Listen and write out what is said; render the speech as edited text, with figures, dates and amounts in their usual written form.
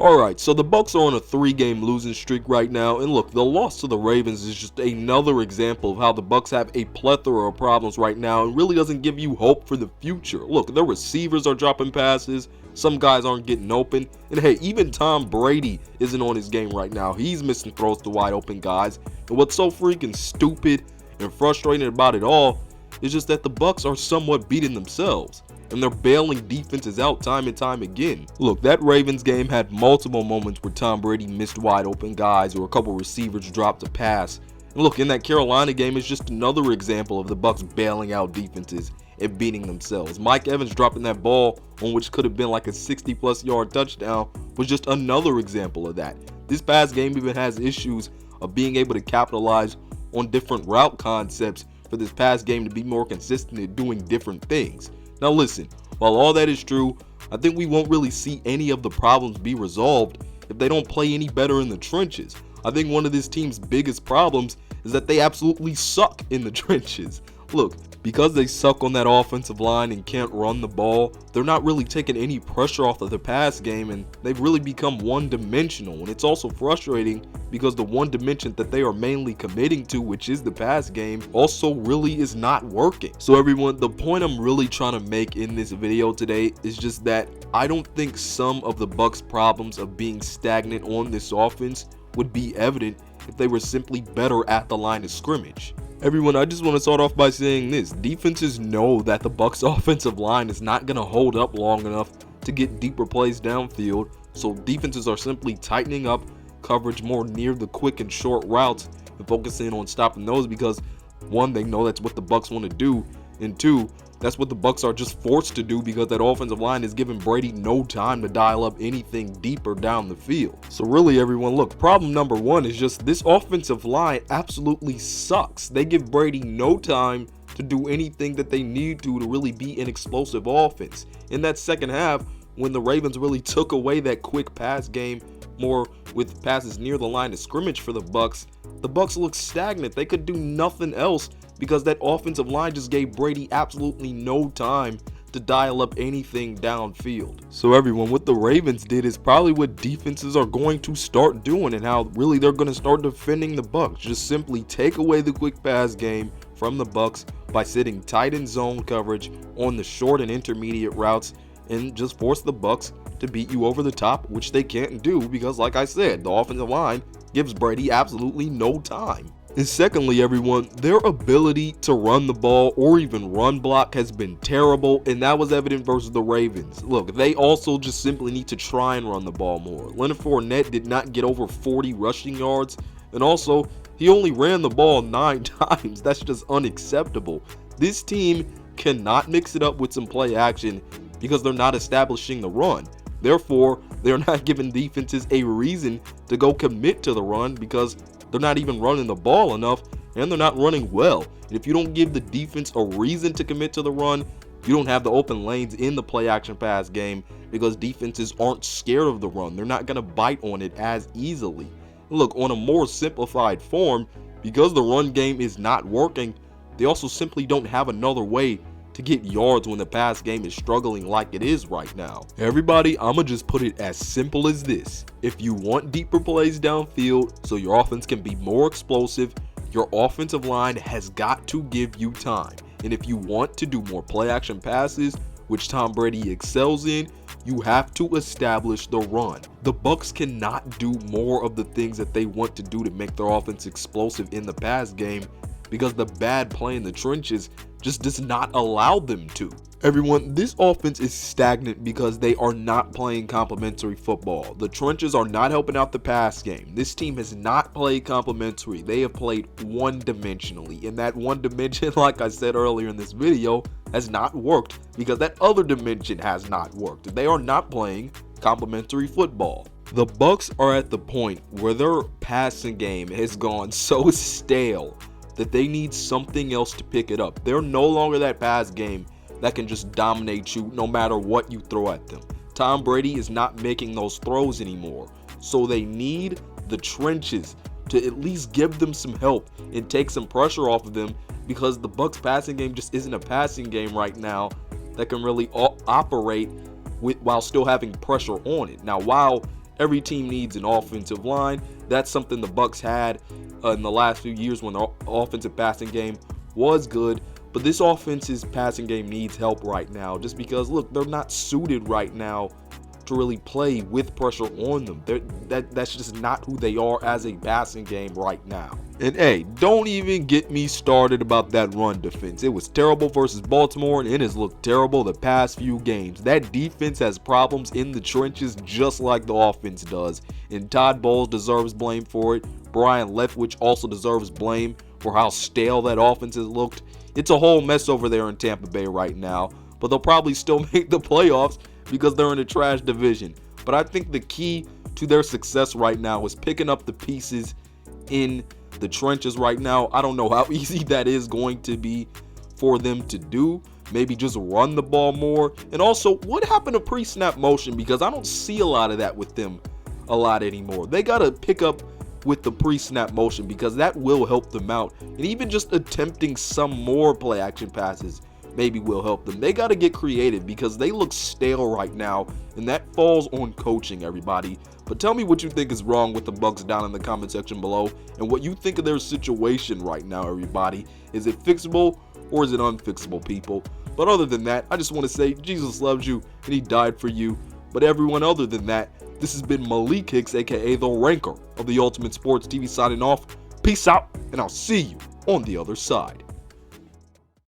Alright, so the Bucs are on a 3-game losing streak right now, and look, the loss to the Ravens is just another example of how the Bucs have a plethora of problems right now and really doesn't give you hope for the future. Look, their receivers are dropping passes, some guys aren't getting open, and hey, even Tom Brady isn't on his game right now. He's missing throws to wide open guys, and what's so freaking stupid and frustrating about it all is just that the Bucs are somewhat beating themselves, and they're bailing defenses out time and time again. Look, that Ravens game had multiple moments where Tom Brady missed wide open guys or a couple receivers dropped a pass. And look, in that Carolina game is just another example of the Bucs bailing out defenses and beating themselves. Mike Evans dropping that ball on which could have been like a 60+ yard touchdown was just another example of that. This past game even has issues of being able to capitalize on different route concepts for this past game to be more consistent at doing different things. Now listen, while all that is true, I think we won't really see any of the problems be resolved if they don't play any better in the trenches. I think one of this team's biggest problems is that they absolutely suck in the trenches. Look, because they suck on that offensive line and can't run the ball, they're not really taking any pressure off of the pass game, and they've really become one-dimensional. And it's also frustrating because the one dimension that they are mainly committing to, which is the pass game, also really is not working. So everyone, the point I'm really trying to make in this video today is just that I don't think some of the Bucs' problems of being stagnant on this offense would be evident if they were simply better at the line of scrimmage. Everyone, I just want to start off by saying this. Defenses know that the Bucs offensive line is not going to hold up long enough to get deeper plays downfield, so defenses are simply tightening up coverage more near the quick and short routes and focusing on stopping those because, one, they know that's what the Bucs want to do, and two, that's what the Bucs are just forced to do because that offensive line is giving Brady no time to dial up anything deeper down the field. So really everyone, look, problem number one is just this offensive line absolutely sucks. They give Brady no time to do anything that they need to really be an explosive offense. In that second half, when the Ravens really took away that quick pass game, more with passes near the line of scrimmage for the Bucs looked stagnant. They could do nothing else because that offensive line just gave Brady absolutely no time to dial up anything downfield. So everyone, what the Ravens did is probably what defenses are going to start doing, and how really they're going to start defending the Bucs. Just simply take away the quick pass game from the Bucs by sitting tight in zone coverage on the short and intermediate routes and just force the Bucs to beat you over the top, which they can't do because, like I said, the offensive line gives Brady absolutely no time. And secondly, everyone, their ability to run the ball or even run block has been terrible, and that was evident versus the Ravens. Look, they also just simply need to try and run the ball more. Leonard Fournette did not get over 40 rushing yards, and also, he only ran the ball 9 times. That's just unacceptable. This team cannot mix it up with some play action because they're not establishing the run. Therefore, they're not giving defenses a reason to go commit to the run because they're not even running the ball enough, and they're not running well. And if you don't give the defense a reason to commit to the run, you don't have the open lanes in the play action pass game because defenses aren't scared of the run. They're not going to bite on it as easily. Look, on a more simplified form, because the run game is not working, they also simply don't have another way to get yards when the pass game is struggling like it is right now. Everybody, I'ma just put it as simple as this. If you want deeper plays downfield so your offense can be more explosive, your offensive line has got to give you time. And if you want to do more play action passes, which Tom Brady excels in, you have to establish the run. The Bucs cannot do more of the things that they want to do to make their offense explosive in the pass game because the bad play in the trenches just does not allow them to. Everyone, this offense is stagnant because they are not playing complementary football. The trenches are not helping out the pass game. This team has not played complementary. They have played one-dimensionally, and that one dimension, like I said earlier in this video, has not worked because that other dimension has not worked. They are not playing complementary football. The Bucs are at the point where their passing game has gone so stale that they need something else to pick it up. They're no longer that pass game that can just dominate you no matter what you throw at them. Tom Brady is not making those throws anymore, so they need the trenches to at least give them some help and take some pressure off of them because the Bucs passing game just isn't a passing game right now that can really operate while still having pressure on it. Now, while Every team needs an offensive line. That's something the Bucs had in the last few years when the offensive passing game was good. But this offense's passing game needs help right now just because, look, they're not suited right now to really play with pressure on them. That's just not who they are as a passing game right now. And hey, don't even get me started about that run defense. It was terrible versus Baltimore, and it has looked terrible the past few games. That defense has problems in the trenches just like the offense does, and Todd Bowles deserves blame for it. Brian Leftwich also deserves blame for how stale that offense has looked. It's a whole mess over there in Tampa Bay right now, but they'll probably still make the playoffs because they're in a trash division. But I think the key to their success right now is picking up the pieces in the trenches right now. I don't know how easy that is going to be for them to do. Maybe just run the ball more. And also, what happened to pre-snap motion? Because I don't see a lot of that with them a lot anymore. They got to pick up with the pre-snap motion because that will help them out. And even just attempting some more play action passes maybe will help them. They got to get creative because they look stale right now, and that falls on coaching, everybody. But tell me what you think is wrong with the Bucs down in the comment section below, and what you think of their situation right now, everybody. Is it fixable or is it unfixable, people? But other than that, I just want to say Jesus loves you and he died for you. But everyone other than that, this has been Malik Hicks, aka the Ranker of the Ultimate Sports TV, signing off. Peace out, and I'll see you on the other side.